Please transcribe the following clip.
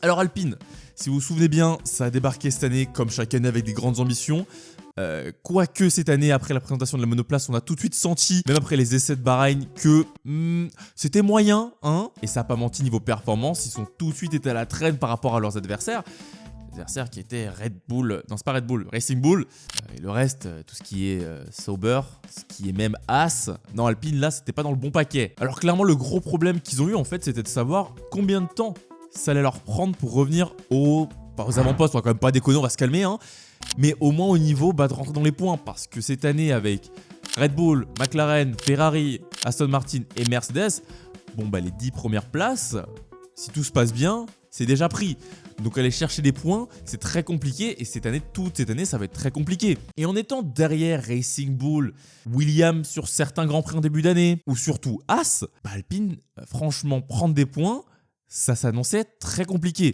Alors Alpine, si vous vous souvenez bien, ça a débarqué cette année comme chaque année avec des grandes ambitions. Quoique cette année, après la présentation de la monoplace, on a tout de suite senti, même après les essais de Bahreïn, que c'était moyen, hein. Et ça n'a pas menti niveau performance, ils sont tout de suite été à la traîne par rapport à leurs adversaires. Adversaires qui étaient Red Bull, non c'est pas Red Bull, Racing Bull, et le reste, tout ce qui est Sauber, ce qui est même As, non Alpine là c'était pas dans le bon paquet. Alors clairement le gros problème qu'ils ont eu en fait c'était de savoir combien de temps ça allait leur prendre pour revenir aux avant-postes, on va quand même pas déconner, on va se calmer, hein, mais au moins au niveau de rentrer dans les points, parce que cette année avec Red Bull, McLaren, Ferrari, Aston Martin et Mercedes, bon bah les 10 premières places, si tout se passe bien, c'est déjà pris. Donc aller chercher des points, c'est très compliqué et toute cette année, ça va être très compliqué. Et en étant derrière Racing Bull, Williams sur certains grands prix en début d'année, ou surtout As, bah Alpine, franchement, prendre des points, ça s'annonçait très compliqué.